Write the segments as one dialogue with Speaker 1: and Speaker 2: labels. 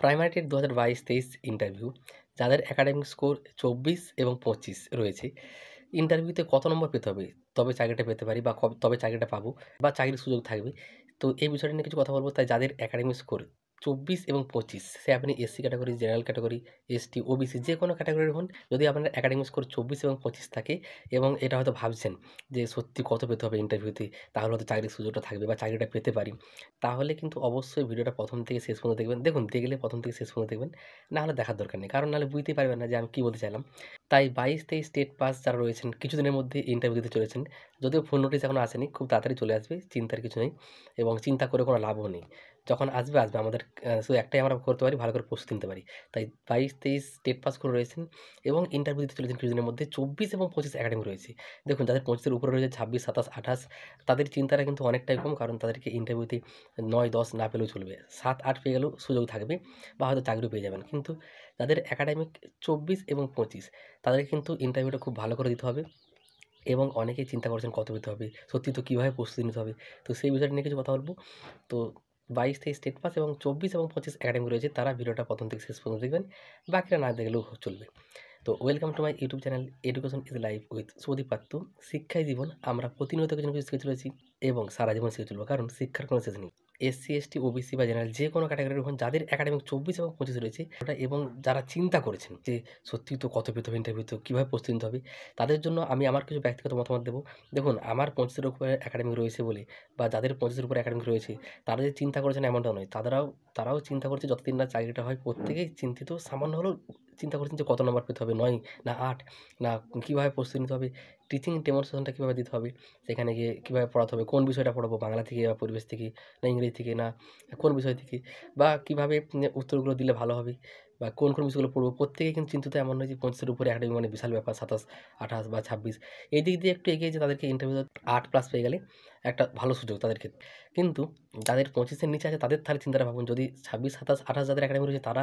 Speaker 1: Primary TET ২০২২-২৩ interview যাদের academic score ২৪ এবং ২৫ রয়েছে, ইন্টারভিউতে কত নম্বর পেতে হবে? তবে চাকরিটা পেতে পারি বা তবে চাকরিটা পাবো বা চাকরির সুযোগ থাকবে। তো এই বিষয়টা নিয়ে কিছু কথা বলব। তাই যাদের একাডেমিক স্কোর ২৪ এবং ২৫, সে আপনি SC category, general category, ST, OBC যে কোনো ক্যাটাগরির হন, যদি আপনার একাডেমিক স্কোর ২৪ এবং ২৫ থাকে এবং এটা হয়তো ভাবছেন যে সত্যি কত পেতে হবে ইন্টারভিউতে, তাহলে হয়তো চাকরির সুযোগটা থাকবে বা চাকরিটা পেতে পারি। তাহলে কিন্তু অবশ্যই ভিডিওটা প্রথম থেকে শেষ পর্যন্ত দেখবেন। দেখুন, দেখলে প্রথম থেকে শেষ পর্যন্ত দেখবেন, না হলে দেখার দরকার নেই। কারণ নাহলে বুঝতেই পারবেন না যে আমি কী বলতে চাইলাম। তাই ২২-২৩ স্টেট পাস যারা রয়েছেন, কিছুদিনের মধ্যে ইন্টারভিউ দিতে চলেছেন। যদিও ফুল নোটিশ এখনো আসেনি, খুব তাড়াতাড়ি চলে আসবে, চিন্তার কিছু নেই এবং চিন্তা করে কোনো লাভও নেই। যখন আসবে, আসবে। আমাদের শুধু একটাই আমরা করতে পারি, ভালো করে প্রস্তুতি নিতে পারি। তাই ২২-২৩ স্টেট পাস করে রয়েছেন এবং ইন্টারভিউ দিতে চলেছেন কিছুদিনের মধ্যে। ২৪ এবং ২৫ একাডেমি রয়েছে। দেখুন, যাদের ২৫ এর উপরে রয়েছে ২৬, ২৭, ২৮, তাদের চিন্তাটা কিন্তু অনেকটাই কম। কারণ তাদেরকে ইন্টারভিউতে ৯, ১০ না পেলেও চলবে। ৭, ৮ পেয়ে গেলেও সুযোগ থাকবে বা হয়তো চাকরিও পেয়ে যাবেন। কিন্তু যাদের একাডেমিক ২৪ এবং ২৫, তাদেরকে কিন্তু ইন্টারভিউটা খুব ভালো করে দিতে হবে এবং অনেকেই চিন্তা করছেন কত পেতে হবে, সত্যি তো কীভাবে প্রস্তুতি নিতে হবে। তো সেই বিষয়টা নিয়ে কিছু কথা বলব। তো ২২-২৩ স্টেট পাস এবং ২৪ এবং ২৫ একাডেমি রয়েছে, তারা ভিডিওটা প্রথম থেকে শেষ পর্যন্ত দেখবেন। বাকিরা না দেখলেও চলবে। তো welcome to my YouTube channel education is life with Shubhadeep Patra. শিক্ষাই জীবন। আমরা প্রতিনিয়ত কিছু না কিছু শিখে চলেছি এবং সারা জীবন শিখে চলবো, কারণ শিক্ষার কোনো শেষ নেই। এসসি, এসটি, ওবিসি বা জেনারেল যে কোনো ক্যাটাগরির হন, যাদের একাডেমিক ২৪ এবং ২৫ রয়েছে ওটা, এবং যারা চিন্তা করেছেন যে সত্যিই তো কত পেতে হবে ইন্টারভিউতে, কীভাবে প্রস্তুতি নিতে হবে, তাদের জন্য আমি আমার কিছু ব্যক্তিগত মতামত দেবো। দেখুন, আমার ২৫ এর উপরে একাডেমিক রয়েছে বলে, বা যাদের ২৫ এর উপরে একাডেমিক রয়েছে, তারা যে চিন্তা করেছেন এমনটাও নয়। তারাও চিন্তা করছে যতদিন না চাকরিটা হয়। প্রত্যেকেই চিন্তিত, সামান্য হলেও চিন্তা করছেন যে কত নম্বর পেতে হবে, ৯ না ৮, না কীভাবে প্রস্তুতি নিতে হবে, টিচিং ডেমনস্ট্রেশনটা কীভাবে দিতে হবে, সেখানে গিয়ে কীভাবে পড়াতে হবে, কোন বিষয়টা পড়াবো, বাংলা থেকে বা পরিবেশ থেকে, না ইংরেজি থেকে, না কোন বিষয় থেকে, বা কীভাবে উত্তরগুলো দিলে ভালো হবে, বা কোন বিষয়গুলো পড়বো। প্রত্যেকেই কিন্তু চিন্তিত। এমন নয় যে ২৫ এর উপরে একাডেমি মানে বিশাল ব্যাপার। ২৭, ২৮ বা ২৬ এই দিক দিয়ে একটু এগিয়ে যে তাদেরকে ইন্টারভিউতে ৮+ পেয়ে গেলে একটা ভালো সুযোগ তাদের ক্ষেত্রে। কিন্তু যাদের ২৫ এর নিচে আছে, তাদের তাহলে চিন্তাটা ভাবুন। যদি ২৬, ২৭, ২৮ যাদের একাডেমি রয়েছে, তারা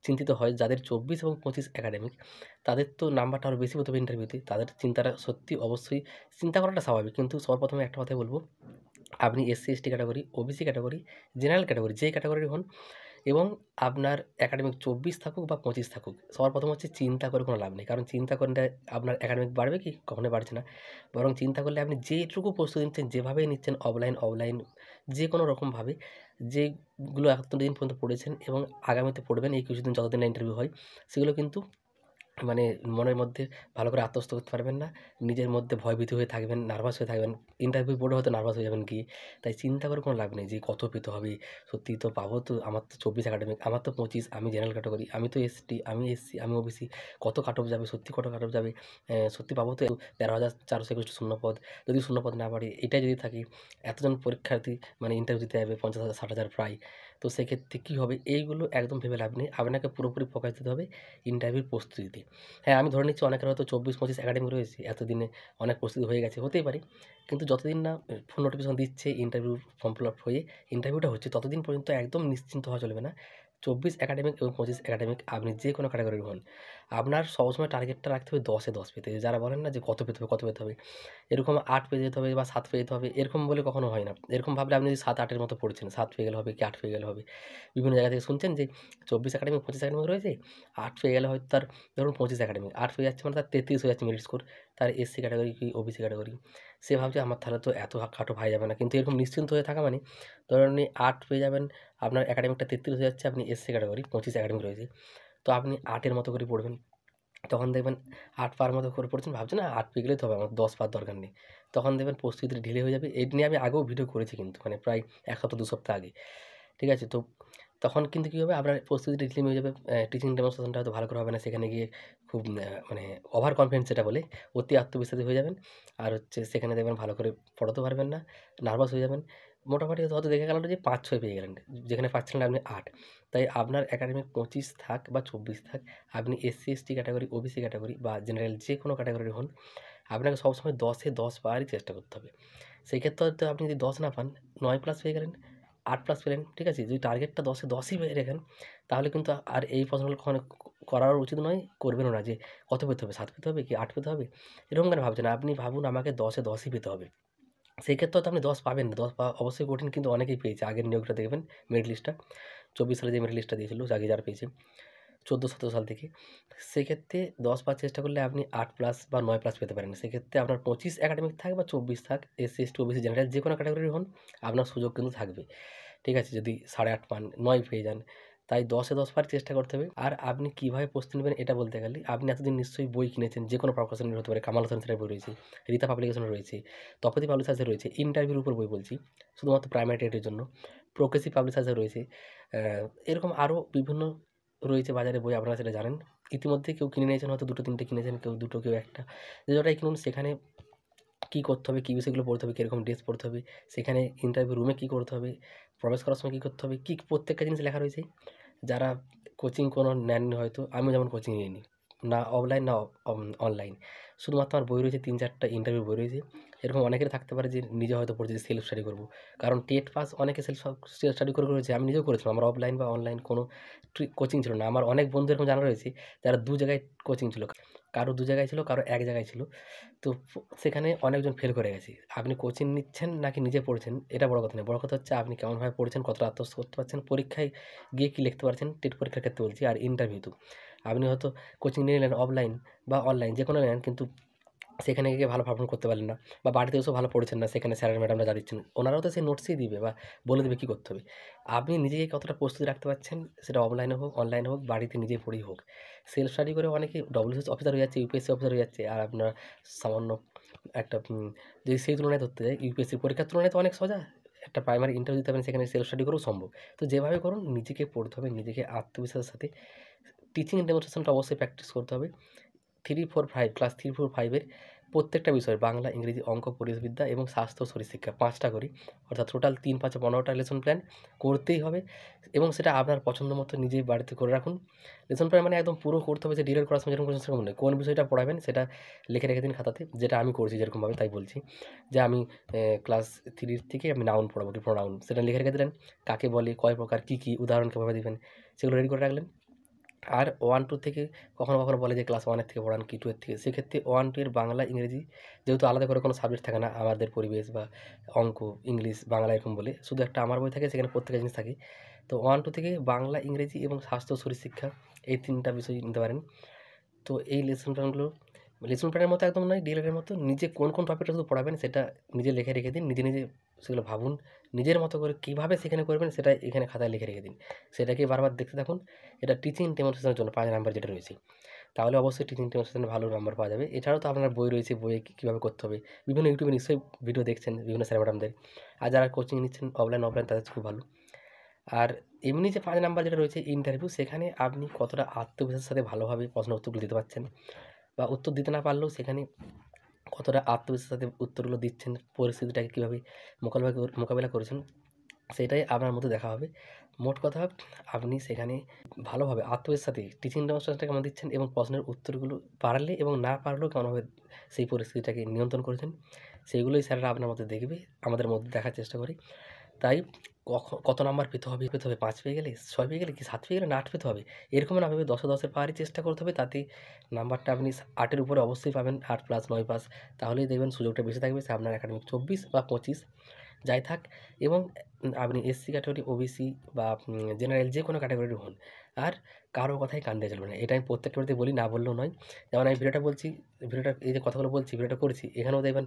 Speaker 1: চিন্তিত হয়, যাদের ২৪ এবং ২৫ একাডেমিক, তাদের তো নাম্বারটা আরও বেশি পেতে হবে ইন্টারভিউতে। তাদের চিন্তাটা সত্যি অবশ্যই চিন্তা করাটা স্বাভাবিক। কিন্তু সবার প্রথমে একটা কথাই বলব, আপনি SC, ST category, OBC category, general category যেই ক্যাটাগরির হন, এবং আপনার একাডেমিক ২৪ থাকুক বা ২৫ থাকুক, সবার প্রথম হচ্ছে চিন্তা করে কোনো লাভ নেই। কারণ চিন্তা করলে আপনার একাডেমিক বাড়বে কি? কখনোই বাড়ছে না। বরং চিন্তা করলে আপনি যেইটুকু প্রস্তুতি নিচ্ছেন, যেভাবেই নিচ্ছেন, অফলাইন যে কোনো রকমভাবে, যেগুলো এতদিন পর্যন্ত পড়েছেন এবং আগামীতে পড়বেন, এই কিছুদিন যতদিন না ইন্টারভিউ হয়, সেগুলো কিন্তু মানে মনের মধ্যে ভালো করে আত্মস্থ করতে পারবেন না। নিজের মধ্যে ভয়ভীতি হয়ে থাকবেন, নার্ভাস হয়ে থাকবেন। ইন্টারভিউ বোর্ডে হয়তো নার্ভাস হয়ে যাবেন গিয়ে। তাই চিন্তা করে কোনো লাভ নেই যে কত পেতে হবে, সত্যিই তো পাবো তো? আমার তো ২৪ একাডেমিক, আমার তো ২৫, আমি জেনারেল ক্যাটাগরি, আমি তো এসটি, আমি এসসি, আমি ওবিসি, কত কাট অফ যাবে, সত্যি কত কাট অফ যাবে? সত্যি পাবো তো? ১৩,৪২১ শূন্যপদ। যদি শূন্যপদ না বাড়ে, এটাই যদি থাকে, এতজন পরীক্ষার্থী মানে ইন্টারভিউ দিতে যাবে, ৫০,০০০, ৬০,০০০ প্রায়। তো সেক্ষেত্রে কী হবে? এইগুলো একদম ভেবে লাভ নেই। আপনাকে পুরোপুরি ফোকাস দিতে হবে ইন্টারভিউর প্রস্তুতিতে। হ্যাঁ, আমি ধরে নিচ্ছি অনেকের হয়তো ২৪-২৫ একাডেমি রয়েছে, এতদিনে অনেক প্রস্তুতি হয়ে গেছে, হতেই পারে। কিন্তু যতদিন না ফুল নোটিফিকেশন দিচ্ছে, ইন্টারভিউ ফর্ম ফিল আপ হয়ে ইন্টারভিউটা হচ্ছে, ততদিন পর্যন্ত একদম নিশ্চিন্ত হওয়া চলবে না। ২৪ একাডেমিক এবং ২৫ একাডেমিক, আপনি যে কোনো ক্যাটাগরির হন, আপনার সবসময় টার্গেটটা রাখতে হবে ১০ এ 10 পেতে। যারা বলেন না যে কত পেতে হবে, কত পেতে হবে? এরকম ৮ পেয়ে যেতে হবে বা ৭ পেয়ে যেতে হবে, এরকম বলে কখনো হয় না। এরকম ভাবলে আপনি যদি ৭-৮ এর মতো পড়ছেন, ৭ পেয়ে গেলে হবে কি ৮ পেয়ে গেলে হবে? বিভিন্ন জায়গা থেকে শুনছেন যে ২৪ একাডেমিক, ২৫ একাডেমিক রয়েছে, ৮ পেয়ে গেলে হয়তো তার, ধরুন ২৫ একাডেমিক, 8 পেয়ে যাচ্ছে মানে তার ৩৩ হয়ে যাচ্ছে মেরিট স্কোর। তার এসসি ক্যাটাগরি কি ওবিসি ক্যাটাগরি। সে ভাবছে আমার তাহলে তো এত কাট অফ হাই যাবে না। কিন্তু এরকম নিশ্চিন্ত হয়ে থাকা মানে, ধরুন আপনি ৮ পেয়ে যাবেন, আপনার একাডেমিকটা ৩৩ হয়ে যাচ্ছে, আপনি এসসি ক্যাটাগরি, ২৫ একাডেমিক রয়েছে। তো আপনি ৮ এর মতো করে পড়বেন। তখন দেখবেন ৮ পাওয়ার মতো করে পড়ছেন, ভাবছেন না ৮ পেয়ে গেলেই তো হবে, আমার 10 পাওয়ার দরকার নেই। তখন দেখবেন প্রস্তুতিটা ঢিলে হয়ে যাবে। এটা নিয়ে আমি আগেও ভিডিও করেছি কিন্তু, মানে প্রায় ১ সপ্তাহ ২ সপ্তাহ আগে। ঠিক আছে? তো তখন কিন্তু কী হবে, আপনার প্রস্তুতিটা ঢিলেমি হয়ে যাবে। টিচিং ডেমনস্ট্রেশনটা হয়তো ভালো করে হবে না। সেখানে গিয়ে খুব মানে ওভার কনফিডেন্স যেটা বলে, অতি আত্মবিশ্বাসী হয়ে যাবেন। আর হচ্ছে সেখানে দেখবেন ভালো করে পড়াতেও পারবেন না, নার্ভাস হয়ে যাবেন। মোটামুটি হয়তো দেখা গেল যে ৫-৬ পেয়ে গেলেন, যেখানে পাচ্ছিলেন আপনি ৮। তাই আপনার একাডেমিক ২৫ থাক বা ২৪ থাক, আপনি SC, ST category, OBC category বা জেনারেল যে কোনো ক্যাটাগরির হন, আপনাকে সবসময় ১০ এ 10 পাওয়ারই চেষ্টা করতে হবে। সেই ক্ষেত্রে হয়তো আপনি যদি ১০ না পান, ৯+ পেয়ে গেলেন, ৮+ পেলেন, ঠিক আছে? যদি টার্গেটটা ১০ এ 10ই পেয়ে রাখেন, তাহলে কিন্তু আর এই প্রশ্নগুলো কখনো করাও উচিত নয়, করবেনও না যে কত পেতে হবে, ৭ পেতে হবে কি ৮ পেতে হবে? এরকম কেন ভাবছেন? আপনি ভাবুন আমাকে 10 এ 10ই পেতে হবে। সেই ক্ষেত্রে হয়তো আপনি 10 পাবেন না। 10 পাওয়া অবশ্যই কঠিন, কিন্তু অনেকেই পেয়েছে। আগের নিয়োগটা দেখবেন, মেরিট লিস্টটা। 24 সালে যে মেরিট লিস্টটা দিয়েছিল চাকরি যারা পেয়েছে 14-17 সাল থেকে, সেক্ষেত্রে 10 বার চেষ্টা করলে আপনি 8+ বা 9+ পেতে পারেন। সেক্ষেত্রে আপনার 25 একাডেমিক থাক বা 24 থাক, এসসি, এসটি, ওবিসি, জেনারেল যে কোনো ক্যাটাগরির হন, আপনার সুযোগ কিন্তু থাকবে। ঠিক আছে? যদি 8.5 পান, 9 পেয়ে যান। তাই 10 এ 10 বার চেষ্টা করতে হবে। আর আপনি কীভাবে প্রস্তুতি নেবেন এটা বলতে গেলে, আপনি এতদিন নিশ্চয়ই বই কিনেছেন, যে কোনো প্রকাশনীর হতে পারে, কামাল হোসেন স্যারের বই রয়েছে, রীতা পাবলিকেশনের রয়েছে, তপতী পাবলিশার্সের রয়েছে, ইন্টারভিউর উপর বই বলছি, শুধুমাত্র প্রাইমারি টেটের জন্য, প্রগ্রেসিভ পাবলিশার্সের রয়েছে। এরকম আরও বিভিন্ন রয়েছে বাজারে বই, আপনারা সেটা জানেন। ইতিমধ্যে কেউ কিনে নিয়েছেন, হয়তো 2-3টে কিনেছেন, কেউ 2টো, কেউ 1টা। যে যটাই কিনুন, সেখানে কী করতে হবে, কী বিষয়গুলো পড়তে হবে, কীরকম ড্রেস পড়তে হবে, সেখানে ইন্টারভিউ রুমে কী করতে হবে, প্রবেশ করার সময় কী করতে হবে, কী প্রত্যেকটা জিনিস লেখা রয়েছে। যারা কোচিং কোনো নেননি, হয়তো আমিও যেমন কোচিং নিইনি, না অফলাইন না অনলাইন, শুধুমাত্র আমার বই রয়েছে 3-4টা ইন্টারভিউ বই রয়েছে। এরকম অনেকের থাকতে পারে যে নিজে হয়তো পড়ছে, যে সেলফ স্টাডি করবো, কারণ টেট পাস অনেকে সেলফ স্টাডি করে করেছে। আমি নিজেও করেছিলাম। আমার অফলাইন বা অনলাইন কোনো কোচিং ছিল না। আমার অনেক বন্ধু এরকম জানা রয়েছে যারা 2 জায়গায় কোচিং ছিল, কারো 2 জায়গায় ছিল, কারো 1 জায়গায় ছিল। তো সেখানে অনেকজন ফেল করে গেছে। আপনি কোচিং নিচ্ছেন নাকি নিজে পড়ছেন, এটা বড় কথা নয়। বড় কথা হচ্ছে আপনি কেমনভাবে পড়ছেন, কতটা আত্মস্থ করতে পারছেন, পরীক্ষায় গিয়ে কী লিখতে পারছেন, টেট পরীক্ষার ক্ষেত্রে বলছি। আর ইন্টারভিউতেও আপনি হয়তো কোচিং নিয়ে নিলেন, অফলাইন বা অনলাইন যে কোনো নেন, কিন্তু সেখানে গিয়ে ভালো পারফর্ম করতে পারলেন না, বা বাড়িতে এসেও ভালো পড়েছেন না, সেখানে স্যার ম্যাডামরা যা দিচ্ছেন ওনারাও তো সেই নোটসই দিবে বা বলে দেবে কী করতে হবে। আপনি নিজেকে কতটা প্রস্তুতি রাখতে পারছেন, সেটা অফলাইনে হোক, অনলাইনে হোক, বাড়িতে নিজে পড়েই হোক। সেলফ স্টাডি করে অনেকে ডব্লিউবিসিএস অফিসার হয়ে যাচ্ছে, ইউপিএসসি অফিসার হয়ে যাচ্ছে। আর আপনার সামান্য একটা যদি সেই তুলনায় ধরতে যাই, ইউপিএসসির পরীক্ষার তুলনায় তো অনেক সোজা। একটা প্রাইমারি ইন্টারভিউ দিতে পারেন, সেখানে সেলফ স্টাডি করেও সম্ভব। তো যেভাবে করুন, নিজেকে পড়তে হবে, নিজেকে আত্মবিশ্বাসের সাথে টিচিং ডেমনস্ট্রেশনটা অবশ্যই প্র্যাকটিস করতে হবে। 3, 4, 5 ক্লাস 3, 4, 5 এর প্রত্যেকটা বিষয়, বাংলা, ইংরেজি, অঙ্ক, পরিবেশবিদ্যা এবং স্বাস্থ্য ও শরীরশিক্ষা 5টা করি। অর্থাৎ টোটাল 3, 5 15টা লেসন প্ল্যান করতেই হবে, এবং সেটা আপনার পছন্দ মতো নিজেই বাড়িতে করে রাখুন। লেসন প্ল্যান মানে একদম পুরো করতে হবে যে ডিলেট করার সময় যেরকম করছেন সেরকম নয়। কোন বিষয়টা পড়াবেন সেটা লিখে রেখে দিন খাতাতে, যেটা আমি করছি যেরকমভাবে, তাই বলছি। যে আমি ক্লাস 3 থেকে আমি নাউন পড়াবো, কি প্রোনাউন, সেটা লিখে রেখে দিলেন। কাকে বলে, কয় প্রকার, কী, কী, উদাহরণ কীভাবে দিবেন, সেগুলো রেডি করে রাখলেন। আর 1-2 থেকে কখনো, কখনো বলে যে ক্লাস 1 এর থেকে পড়ান, কি 2 এর থেকে। সেক্ষেত্রে 1-2 এর বাংলা, ইংরেজি, যেহেতু আলাদা করে কোনো সাবজেক্ট থাকে না আমাদের, পরিবেশ বা অঙ্ক, ইংলিশ, বাংলা এরকম বলে, শুধু একটা আমার বই থাকে, সেখানে প্রত্যেকটা জিনিস থাকে। তো 1-2 থেকে বাংলা, ইংরেজি এবং স্বাস্থ্য ও শরীরশিক্ষা, এই 3টা বিষয় নিতে পারেন। তো এই লেসন প্ল্যানের মতো একদম নয়, ডিএলএডের মতো। নিজে কোন, কোন টপিকটা শুধু পড়াবেন সেটা নিজে লিখে রেখে দিন। নিজে, নিজে সেগুলো ভাবুন। নিজের মতো করে কীভাবে সেখানে করবেন সেটা এখানে খাতায় লিখে রেখে দিন। সেটাকে বারবার দেখতে থাকুন। এটা টিচিং ডেমনস্ট্রেশনের জন্য 5 নাম্বার যেটা রয়েছে। তাহলে অবশ্যই টিচিং ডেমনস্ট্রেশনে ভালো নাম্বার পাওয়া যাবে। এছাড়াও তো আপনার বই রয়েছে, বইয়ে কীভাবে করতে হবে। বিভিন্ন ইউটিউবে নিশ্চয়ই ভিডিও দেখছেন বিভিন্ন স্যার ম্যাডামদের। আর যারা কোচিং নিচ্ছেন অফলাইন, অফলাইন, তাদের খুব ভালো। আর এমনি যে 5 নাম্বার যেটা রয়েছে ইন্টারভিউ, সেখানে আপনি কতটা আত্মবিশ্বাসের সাথে ভালোভাবে প্রশ্নের উত্তরগুলো দিতে পারছেন, বা উত্তর দিতে না পারলেও সেখানে কতটা আত্মবিশ্বাসের সাথে উত্তরগুলো দিচ্ছেন, পরিস্থিতিটাকে কীভাবে মোকাবিলা করেছেন, সেটাই আপনার মধ্যে দেখা হবে। মোট কথা, আপনি সেখানে ভালোভাবে আত্মবিশ্বাসের সাথে টিচিং ডেমনস্ট্রেশনটা কেমন দিচ্ছেন, এবং প্রশ্নের উত্তরগুলো পারলে এবং না পারলেও কেমনভাবে সেই পরিস্থিতিটাকে নিয়ন্ত্রণ করেছেন, সেগুলোই স্যারেরা আপনার মধ্যে দেখবে, আমাদের মধ্যে দেখার চেষ্টা করে। তাই কত নাম্বার পেতে হবে, 5 পেয়ে গেলে, 6 পেয়ে গেলে, কি 7 পেয়ে গেলে না 8 পেতে হবে, এরকম না ভেবে 10 এ 10 এর পাওয়ারই চেষ্টা করতে হবে। তাতে নাম্বারটা আপনি 8 এর উপরে অবশ্যই পাবেন, 8+, 9+। তাহলেই দেখবেন সুযোগটা বেশি থাকবে, সে আপনার একাডেমিক 24 বা 25 যাই থাক। এবং আপনি এসসি ক্যাটাগরি, ওবিসি বা জেনারেল যে কোনো ক্যাটাগরির হন, আর কারো কথায় কান দেওয়া চলবে না। এটা আমি প্রত্যেকটা বাড়িতে বলি, না বললেও নয়। যেমন আমি ভিডিওটা বলছি, ভিডিওটা এই যে কথাগুলো বলছি, ভিডিওটা করেছি, এখানেও দেখবেন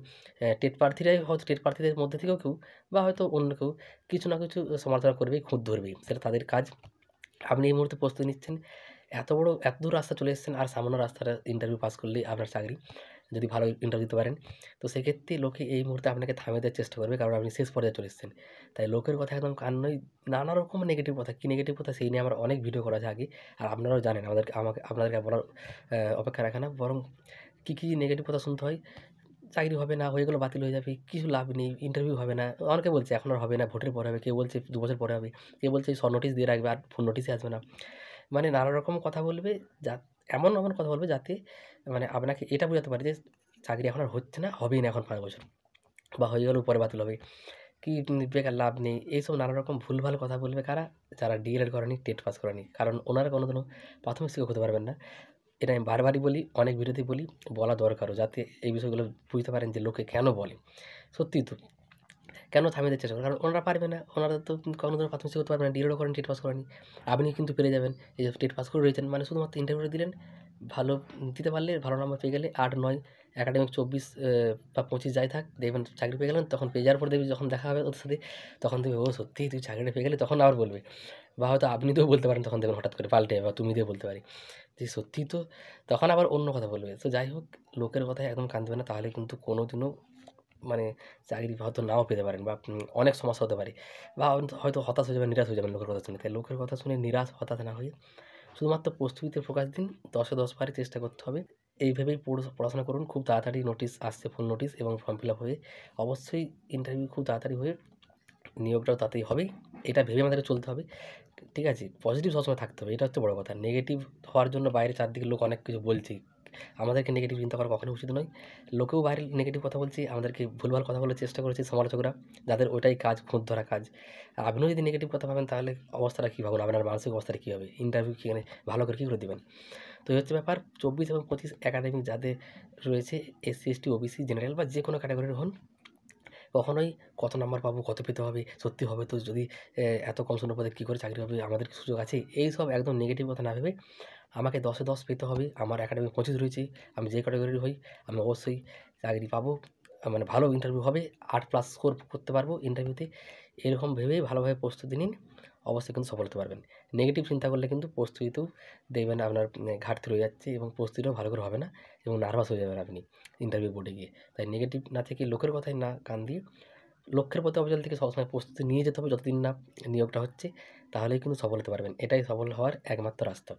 Speaker 1: টেট প্রার্থীরাই হয়তো, টেট প্রার্থীদের মধ্যে থেকেও কেউ, বা হয়তো অন্য কেউ কিছু না কিছু সমালোচনা করবেই, খুঁত ধরবেই, সেটা তাদের কাজ। আপনি এই মুহূর্তে প্রস্তুতি নিচ্ছেন, এত দূর রাস্তা চলে এসেছেন, আর সামান্য রাস্তাটা ইন্টারভিউ পাস করলেই আপনার চাকরি, যদি ভালো ইন্টারভিউ দিতে পারেন। তো সেক্ষেত্রে লোকে এই মুহূর্তে আপনাকে থামিয়ে দেওয়ার চেষ্টা করবে, কারণ আপনি শেষ পর্যায়ে চলে এসেছেন। তাই লোকের কথা একদম কান নয়। নানা রকম নেগেটিভ কথা, কী নেগেটিভ কথা সেই নিয়ে আমার অনেক ভিডিও করা আছে আগে। আর আপনারাও জানেন, আপনাদেরকে বলার অপেক্ষা রাখে না, বরং কী, কী নেগেটিভ কথা শুনতে হয়। চাকরি হবে না, হয়ে গেলো, বাতিল হয়ে যাবে, কিছু লাভ নেই, ইন্টারভিউ হবে না। অনেকে বলছে এখন আর হবে না, ভোটের পরে হবে, কেউ বলছে 2 বছর পরে হবে, কেউ বলছে শর্ট নোটিশ দিয়ে রাখবে, আর ফুল নোটিশই আসবে না। মানে নানা রকম কথা বলবে, এমন এমন কথা বলবে যাতে মানে আপনাকে এটা বোঝাতে পারে যে চাকরি এখন আর হচ্ছে না, হবেই না এখন 5 বছর, বা হয়ে গেলেও পরে বাতিল হবে, কি বেকার, লাভ নেই। এইসব নানা রকম ভুলভাল কথা বলবে কারা? যারা ডিএলএড করেনি, টেট পাস করেনি। কারণ ওনারা কোনোদিনও প্রাথমিক শিক্ষক হতে পারবেন না। এটা আমি বারবারই বলি, অনেক ভিডিওতেই বলি, বলা দরকারও, যাতে এই বিষয়গুলো বুঝতে পারেন যে লোকে কেন বলে। সত্যিই তো। কেন থামিয়ে দেওয়ার চেষ্টা করেন? কারণ ওনারা পারবে না। ওনারা তো কোনোদিনও প্রাথমিক শিক্ষা করতে পারবে না। ডিএলএডও করেন, টেট পাস করেননি। আপনি কিন্তু পেরে যাবেন। এই যে টেট পাস করে রয়েছেন মানে শুধুমাত্র ইন্টারভিউটা দিলেন, ভালো দিতে পারলে ভালো নাম্বার পেয়ে গেলে ৮, ৯ একাডেমিক ২৪ বা ২৫ যাই থাক দেখবেন চাকরি পেয়ে গেলেন। তখন পেয়ে যাওয়ার পর দেখবি যখন দেখা হবে ওদের সাথে, তখন দেখবে ও সত্যিই তুই চাকরিটা পেয়ে গেলি, তখন আবার বলবে। বা হয়তো আপনি তো বলতে পারেন, তখন দেখবেন হঠাৎ করে পাল্টে, বা তুমি দিয়ে বলতে পারি যে সত্যিই তো, তখন আবার অন্য কথা বলবে। তো যাই হোক, লোকের কথায় একদম কান দেবেন না, তাহলে কিন্তু কোনোদিনও মানে চাকরি হয়তো নাও পেতে পারেন, বা অনেক সমস্যা হতে পারে, বা হয়তো হতাশ হয়ে যাবেন, নিরাশ হয়ে যাবেন লোকের কথা শুনে। তাই লোকের কথা শুনে নিরাশ হতাশ না হয়ে শুধুমাত্র প্রস্তুতিতে ফোকাস দিন। 10 এ 10 পারে চেষ্টা করতে হবে। এই ভেবেই পড়াশোনা করুন। খুব তাড়াতাড়ি নোটিশ আসছে, ফুল নোটিশ, এবং ফর্ম ফিল আপ হয়ে অবশ্যই ইন্টারভিউ খুব তাড়াতাড়ি হয়ে নিয়োগটাও তাড়াতাড়ি হবেই। এটা ভেবে আমাদেরকে চলতে হবে। ঠিক আছে? পজিটিভ সবসময় থাকতে হবে। এটা হচ্ছে বড় কথা। নেগেটিভ হওয়ার জন্য বাইরে চারদিকে লোক অনেক কিছু বলছেই। আমাদেরকে নেগেটিভ চিন্তা করা কখনোই উচিত নয়। লোকেও বাইরে নেগেটিভ কথা বলছে, আমাদেরকে ভুলভাল কথা বলার চেষ্টা করেছে সমালোচকরা, যাদের ওটাই কাজ, খুঁত ধরা কাজ। আর আপনিও যদি নেগেটিভ কথা ভাবেন, তাহলে অবস্থাটা কী ভাবুন, আপনার মানসিক অবস্থাটা কী হবে? ইন্টারভিউ সেখানে ভালো করে কী করে দিবেন? তো এই হচ্ছে ব্যাপার। 24 এবং 25 একাডেমিক যাদের রয়েছে, এসসি, এসটি, ওবিসি, জেনারেল বা যে কোনো ক্যাটাগরির হন, কখনোই কত নাম্বার পাবো, কত পেতে হবে, সত্যি হবে তো, যদি এত কম শূন্যপদে কী করে চাকরি হবে, আমাদের কি সুযোগ আছে? এইসব একদম নেগেটিভ কথা না ভেবে আমাকে 10 এ 10 পেতে হবে, আমার একাডেমিক 25 রয়েছে, আমি যে ক্যাটাগরির হই আমি অবশ্যই চাকরি পাবো। মানে ভালো ইন্টারভিউ হবে, 8+ স্কোর করতে পারবো ইন্টারভিউতে। এরকম ভেবেই ভালোভাবে প্রস্তুতি নিন, অবশ্যই কিন্তু সফল হতে পারবেন। নেগেটিভ চিন্তা করলে কিন্তু প্রস্তুতিতেও দেখবেন আপনার ঘাটতি রয়ে যাচ্ছে, এবং প্রস্তুতিটাও ভালো করে হবে না, এবং নার্ভাস হয়ে যাবেন আপনি ইন্টারভিউ বোর্ডে গিয়ে। তাই নেগেটিভ না থেকে লোকের কথায় না কান দিয়ে লক্ষ্যের প্রতি অবিচল থেকে সবসময় প্রস্তুতি নিয়ে যেতে হবে, যতদিন না নিয়োগটা হচ্ছে, তাহলেই কিন্তু সফল হতে পারবেন। এটাই সফল হওয়ার একমাত্র রাস্তা।